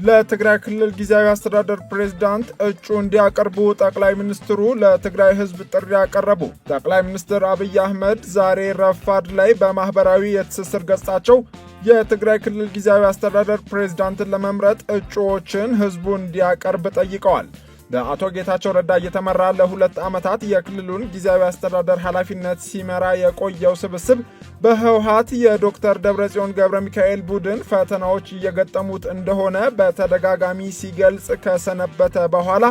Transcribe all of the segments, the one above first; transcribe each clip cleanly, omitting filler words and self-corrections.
ለትግራይ ክልል ጊዜያዊ አስተዳደር ፕሬዝዳንት እጩ እንዲያቀርቡ ጠቅላይ ሚኒስትሩ ለትግራይ ሕዝብ ጥሪ ያቀረቡ። ጠቅላይ ሚኒስትር አብይ አህመድ ዛሬ ረፋድ ላይ በማህበራዊ የትስስር ገጻቸው የትግራይ ክልል ጊዜያዊ አስተዳደር ፕሬዝዳንትን ለመምረጥ እጩዎችን ሕዝቡ እንዲያቀርብ ጠይቀዋል። በአቶ ጌታቸው ረዳ እየተመራ ለ2 ዓመታት የክልሉን ጊዜያዊ አስተዳደር ኃላፊነት ሲመራ የቆየው ስብስብ በህወሓት የዶክተር ደብረጽዮን ገብረ ሚካኤል ቡድን ፈተናዎች እየገጠሙት እንደሆነ በተደጋጋሚ ሲገልጽ ከሰነበተ በኋላ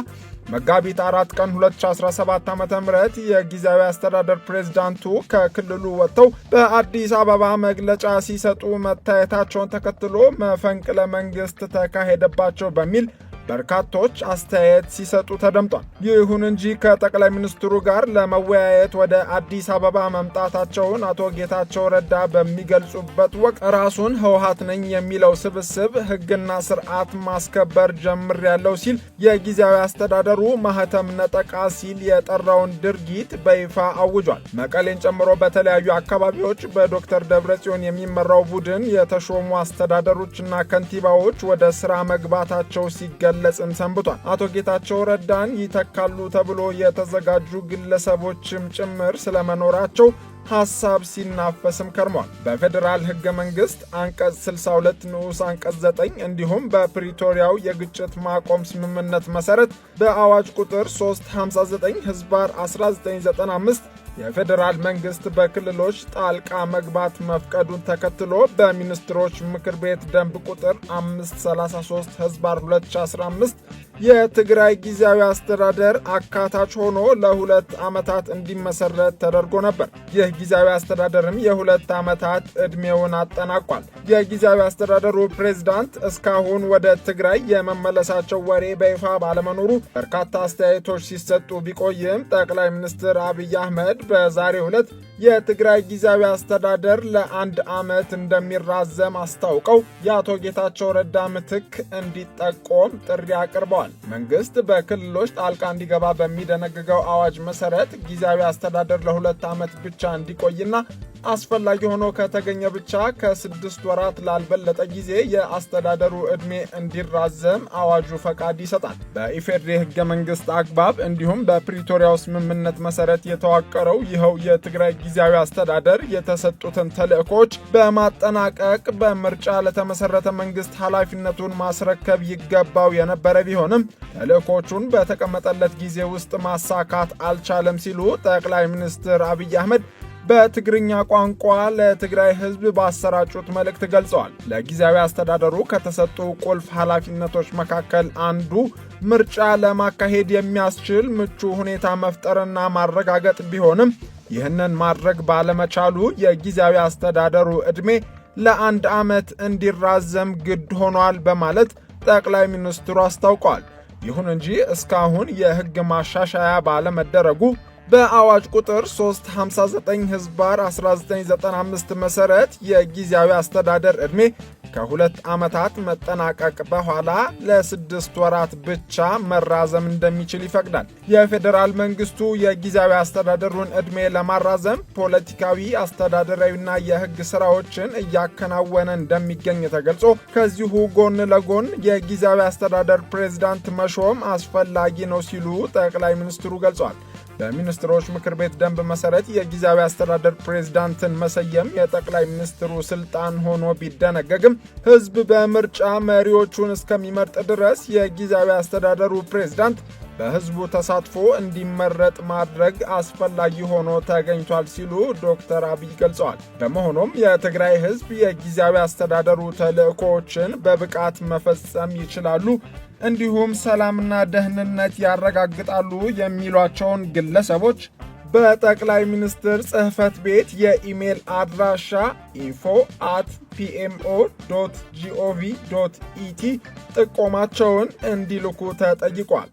መጋቢት 4 ቀን 2017 ዓ.ም የጊዜያዊ አስተዳደር ፕሬዝዳንቱ ከክልሉ ወጥተው በአዲስ አበባ መግለጫ ሲሰጡ መታየታቸውን ተከትሎ መፈንቅለ መንግስት ተካሄደባቸው በሚል በርካቶች አስተያየት ሲሰጡ ተደምጧል። ይሁን እንጂ ከጠቅላይ ሚኒስትሩ ጋር ለመወያየት ወደ አዲስ አበባ መምጣታቸውን አቶ ጌታቸው ረዳ በሚገልጹበት ወቅት ራሱን ህወሓት ነኝ የሚለው ስብስብ ህግና ስርዓት ማስከበር ጀምሬያለሁ ሲል የጊዜያዊ አስተዳደሩ ማህተም ነጠቃ ሲል የጠራውን ድርጊት በይፋ አውጇል። መቀሌን ጨምሮ በተለያዩ አካባቢዎች በዶክተር ደብረጽዮን የሚመራው ቡድን የተሾሙ አስተዳደሮችና ከንቲባዎች ወደ ስራ መግባታቸው ሲገለጽም ሰንብቷል። አቶ ጌታቸው ረዳን ይተካሉ ተብሎ የተዘጋጁ ግለሰቦችም ጭምር ስለመኖራቸው ሐሳብ ሲናፈስም ከርሟል። በፌዴራል ህገ መንግስት አንቀጽ 62 ንዑስ አንቀጽ 9 እንዲሁም በፕሪቶሪያው የግጭት ማቆም ስምምነት መሰረት በአዋጅ ቁጥር 359 ህዝባር 1995 የፌዴራል መንግስት በክልሎች ጣልቃ መግባት መፍቀዱን ተከትሎ በሚኒስትሮች ምክር ቤት ደንብ ቁጥር 533 ህዝባር 2015 የትግራይ ጊዜያዊ አስተዳደር አካታች ሆኖ ለ2 ዓመታት እንዲመሰረት ተደርጎ ነበር። ይህ ጊዜያዊ አስተዳደርም የ2 ዓመታት ዕድሜውን አጠናቋል። የጊዜያዊ አስተዳደሩ ፕሬዝዳንት እስካሁን ወደ ትግራይ የመመለሳቸው ወሬ በይፋ ባለመኖሩ በርካታ አስተያየቶች ሲሰጡ ቢቆይም ጠቅላይ ሚኒስትር አብይ አህመድ በዛሬው ዕለት የትግራይ ጊዜያዊ አስተዳደር ለ1 ዓመት እንደሚራዘም አስታውቀው የአቶ ጌታቸው ረዳ ምትክ እንዲጠቆም ጥሪ አቅርበዋል። መንግስት በክልሎች ጣልቃ እንዲገባ በሚደነግገው አዋጅ መሰረት ጊዜያዊ አስተዳደር ለ2 ዓመት ብቻ እንዲቆይና አስፈላጊ ሆኖ ከተገኘ ብቻ ከ6 ወራት ላልበለጠ ጊዜ የአስተዳደሩ ዕድሜ እንዲራዘም አዋጁ ፈቃድ ይሰጣል። በኢፌዴሪ ህገ መንግስት አግባብ እንዲሁም በፕሪቶሪያው ስምምነት መሰረት የተዋቀረው ይኸው የትግራይ ጊዜያዊ አስተዳደር የተሰጡትን ተልዕኮች በማጠናቀቅ በምርጫ ለተመሰረተ መንግስት ኃላፊነቱን ማስረከብ ይገባው የነበረ ቢሆንም ተልዕኮቹን በተቀመጠለት ጊዜ ውስጥ ማሳካት አልቻለም ሲሉ ጠቅላይ ሚኒስትር አብይ አህመድ በትግርኛ ቋንቋ ለትግራይ ህዝብ ባሰራጩት መልእክት ገልጸዋል። ለጊዜያዊ አስተዳደሩ ከተሰጡ ቁልፍ ኃላፊነቶች መካከል አንዱ ምርጫ ለማካሄድ የሚያስችል ምቹ ሁኔታ መፍጠርና ማረጋገጥ ቢሆንም ይህንን ማድረግ ባለመቻሉ የጊዜያዊ አስተዳደሩ ዕድሜ ለ1 ዓመት እንዲራዘም ግድ ሆኗል በማለት ጠቅላይ ሚኒስትሩ አስታውቀዋል። ይሁን እንጂ እስካሁን የህግ ማሻሻያ ባለመደረጉ በአዋጅ ቁጥር 359 ህዝባር 1995 መሰረት የጊዜያዊ አስተዳደር ዕድሜ ከ2 ዓመታት መጠናቀቅ በኋላ ለ6 ወራት ብቻ መራዘም እንደሚችል ይፈቅዳል። የፌዴራል መንግስቱ የጊዜያዊ አስተዳደሩን ዕድሜ ለማራዘም ፖለቲካዊ፣ አስተዳደራዊና የህግ ስራዎችን እያከናወነ እንደሚገኝ ተገልጾ ከዚሁ ጎን ለጎን የጊዜያዊ አስተዳደር ፕሬዝዳንት መሾም አስፈላጊ ነው ሲሉ ጠቅላይ ሚኒስትሩ ገልጸዋል። በሚኒስትሮች ምክር ቤት ደንብ መሰረት የጊዜያዊ አስተዳደር ፕሬዝዳንትን መሰየም የጠቅላይ ሚኒስትሩ ስልጣን ሆኖ ቢደነገግም ህዝብ በምርጫ መሪዎቹን እስከሚመርጥ ድረስ የጊዜያዊ አስተዳደሩ ፕሬዝዳንት በህዝቡ ተሳትፎ እንዲመረጥ ማድረግ አስፈላጊ ሆኖ ተገኝቷል ሲሉ ዶክተር አብይ ገልጸዋል። በመሆኑም የትግራይ ህዝብ የጊዜያዊ አስተዳደሩ ተልዕኮዎችን በብቃት መፈጸም ይችላሉ፣ እንዲሁም ሰላምና ደህንነት ያረጋግጣሉ የሚሏቸውን ግለሰቦች በጠቅላይ ሚኒስትር ጽሕፈት ቤት የኢሜል አድራሻ info@pmo.gov.et ጥቆማቸውን እንዲልኩ ተጠይቋል።